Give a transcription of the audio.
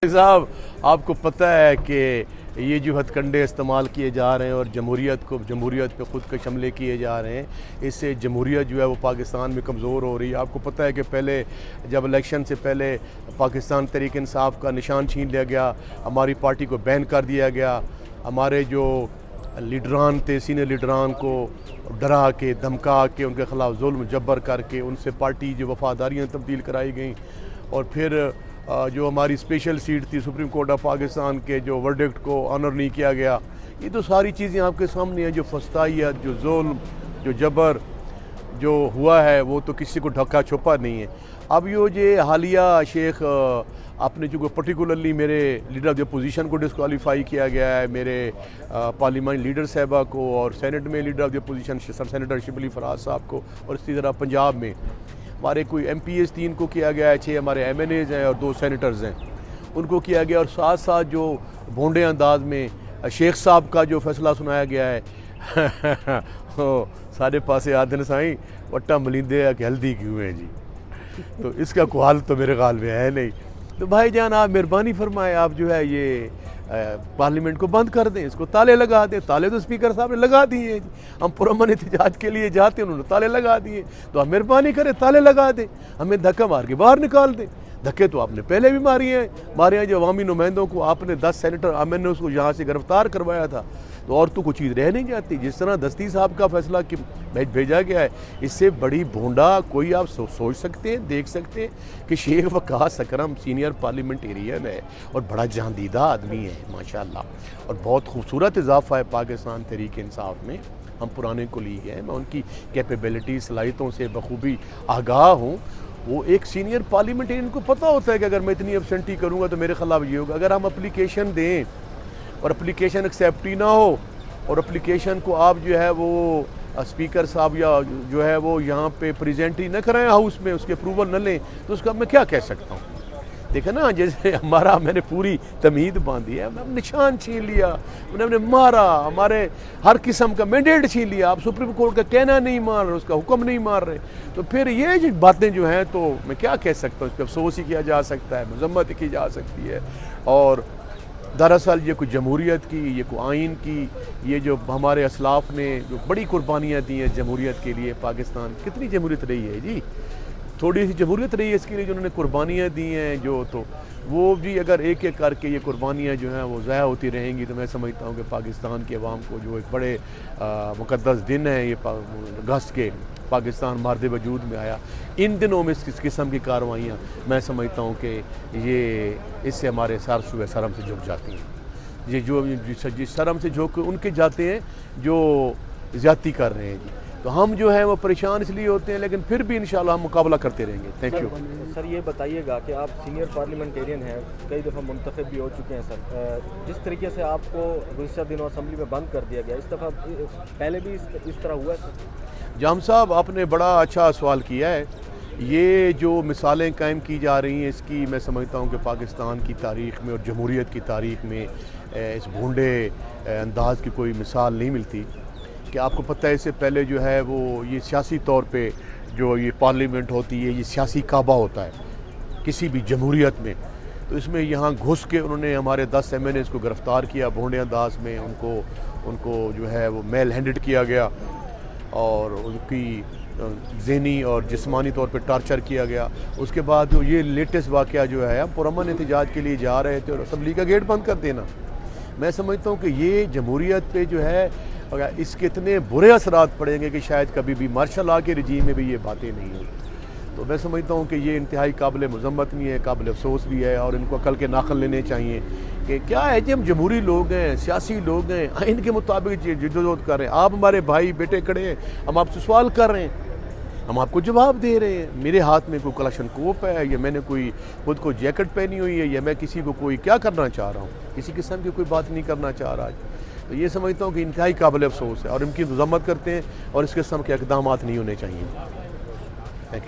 साहब, आपको पता है कि ये जो हथकंडे इस्तेमाल किए जा रहे हैं और जमहूरियत पे ख़ुद के हमले किए जा रहे हैं, इससे जमहूरियत जो है वो पाकिस्तान में कमज़ोर हो रही है। आपको पता है कि पहले जब इलेक्शन से पहले पाकिस्तान तहरीक इंसाफ का निशान छीन लिया गया, हमारी पार्टी को बैन कर दिया गया, हमारे जो लीडरान थे सीनियर लीडरान को डरा के धमका के उनके ख़िलाफ़ जुल्म जबर करके उनसे पार्टी जो वफ़ादारियाँ तब्दील कराई गई। और फिर जो हमारी स्पेशल सीट थी सुप्रीम कोर्ट ऑफ पाकिस्तान के जो वर्डिक्ट को ऑनर नहीं किया गया। ये तो सारी चीज़ें आपके सामने हैं। जो फस्तायत, जो जुल्म, जो जबर जो हुआ है वो तो किसी को ढका छुपा नहीं है। अब ये हालिया शेख आपने जो पर्टिकुलरली मेरे लीडर ऑफ द अपोजिशन को डिस्क्वालीफाई किया गया है, मेरे पार्लियामेंट लीडर साहबा को और सेनेट में leader of the opposition senator Shibli Faraz साहब को, और इसी तरह पंजाब में हमारे कोई MPs 3 को किया गया है, 6 हमारे MNAs हैं और 2 सेनेटर्स हैं, उनको किया गया। और साथ साथ जो भोंडे अंदाज में शेख साहब का जो फैसला सुनाया गया है सारे पासे आदन साई वट्टा मलिंदे हल्दी क्यों है जी, तो इसका कोई हाल तो मेरे ख्याल में है नहीं। तो भाईजान आप मेहरबानी फरमाए, आप जो है ये पार्लियामेंट को बंद कर दें, इसको ताले लगा दें। ताले तो स्पीकर साहब ने लगा दिए हैं जी, हम पुरअमन एहतजाज के लिए जाते हैं, उन्होंने ताले लगा दिए। तो आप मेहरबानी करें ताले लगा दें, हमें धक्का मार के बाहर निकाल दें। धक्के तो आपने पहले भी मारे हैं जो अवामी नुमाइंदों को आपने 10 सेनेटर मैंने उसको यहाँ से गिरफ्तार करवाया था, तो और तो कुछ चीज़ रह नहीं जाती। जिस तरह दस्ती साहब का फैसला कि भेजा गया है, इससे बड़ी भोंडा कोई आप सोच सकते हैं, देख सकते हैं कि शेख वकास अकरम सीनियर पार्लियामेंटेरियन है और बड़ा जहांदीदा आदमी है माशाल्लाह, और बहुत खूबसूरत इजाफा है पाकिस्तान तहरीक इंसाफ में। हम पुराने कुलीग हैं, मैं उनकी कैपेबिलिटी सलाहियतों से बखूबी आगाह हूँ। वो एक सीनियर पार्लियामेंटेरियन को पता होता है कि अगर मैं इतनी एब्सेंटी करूँगा तो मेरे खिलाफ ये होगा। अगर हम एप्लीकेशन दें और एप्लीकेशन एक्सेप्ट ही ना हो और एप्लीकेशन को आप जो है वो स्पीकर साहब या जो है वो यहाँ पे प्रेजेंट ही न कराएं हाउस में, उसके अप्रूवल न लें, तो उसका मैं क्या कह सकता हूँ। देखे ना, जैसे मैंने पूरी तमीद बांधी है, हमने निशान छीन लिया, हमने मारा, हमारे हर किस्म का मैंडेट छीन लिया। आप सुप्रीम कोर्ट का कहना नहीं मान रहे, उसका हुक्म नहीं मान रहे, तो फिर ये जो बातें जो हैं तो मैं क्या कह सकता हूँ। इस पर अफसोस ही किया जा सकता है, मजम्मत की जा सकती है। और दरअसल ये कोई जमहूरियत की, ये कोई आइन की, ये जो हमारे असलाफ ने जो बड़ी कुर्बानियाँ दी हैं जमहूरियत के लिए, पाकिस्तान कितनी जमहूरियत रही है जी, थोड़ी सी जमहूरियत रही है इसके लिए जो उन्होंने कुर्बानियाँ दी हैं जो, तो वो भी अगर एक एक करके ये कुर्बानियाँ जो हैं वो ज़ाया होती रहेंगी, तो मैं समझता हूँ कि पाकिस्तान के अवाम को जो एक बड़े मुक़द्दस दिन है ये अगस्त के, पाकिस्तान मार्द वजूद में आया, इन दिनों में इस किस्म की कार्रवाइयाँ मैं समझता हूँ कि ये इससे हमारे सर सुबह शर्म से झुक जाती हैं। ये जो जिस शर्म से झुक उनके जाते हैं जो ज़्यादती कर रहे हैं जी, तो हम जो है वो परेशान इसलिए होते हैं, लेकिन फिर भी इंशाल्लाह हम मुकाबला करते रहेंगे। Thank you sir. ये बताइएगा कि आप सीनियर पार्लियामेंटेरियन हैं, कई दफ़ा मुंतखब भी हो चुके हैं सर, जिस तरीके से आपको गुज़िश्ता दिनों असम्बली में बंद कर दिया गया, इस दफ़ा पहले भी इस तरह हुआ है सर? जाम साहब, आपने बड़ा अच्छा सवाल किया है। ये जो मिसालें कायम की जा रही हैं, इसकी मैं समझता हूँ कि पाकिस्तान की तारीख़ में और जमहूरियत की तारीख़ में इस भूंडे अंदाज की कोई मिसाल नहीं मिलती। कि आपको पता है इससे पहले जो है वो ये सियासी तौर पे जो ये पार्लियामेंट होती है, ये सियासी काबा होता है किसी भी जमहूरियत में, तो इसमें यहाँ घुस के उन्होंने हमारे 10 MNAs को गिरफ़्तार किया भोंडे अंदाज में, उनको जो है वो मेल हैंडेड किया गया और उनकी ज़हनी और जिस्मानी तौर पे टॉर्चर किया गया। उसके बाद जो ये लेटेस्ट वाक़या जो है, हम पुरअमन एहतजाज के लिए जा रहे थे और असम्बली का गेट बंद कर देना, मैं समझता हूँ कि ये जमहूरियत पे जो है इसके इतने बुरे असरात पड़ेंगे कि शायद कभी भी मार्शल लॉ के रजीम में भी ये बातें नहीं हुई। तो मैं समझता हूँ कि ये इंतहाई काबिल मज़म्मत भी है, काबिल अफसोस भी है, और इनको अकल के नाखल लेने चाहिए कि क्या है जी, हम जमहूरी लोग हैं, सियासी लोग हैं, आइन के मुताबिक जद्दोजहद कर रहे हैं। आप हमारे भाई बेटे खड़े हैं, हम आपसे सवाल कर रहे हैं, हम आपको जवाब दे रहे हैं। मेरे हाथ में कोई कलाशनकोफ है या मैंने कोई खुद को जैकेट पहनी हुई है या मैं किसी को कोई क्या करना चाह रहा हूँ, किसी किस्म की कोई बात नहीं करना चाह रहा। तो ये समझता हूँ कि इंतहाई काबिल अफसोस है और इनकी मज़म्मत करते हैं और इस किस्म के इक़दामात नहीं होने चाहिए।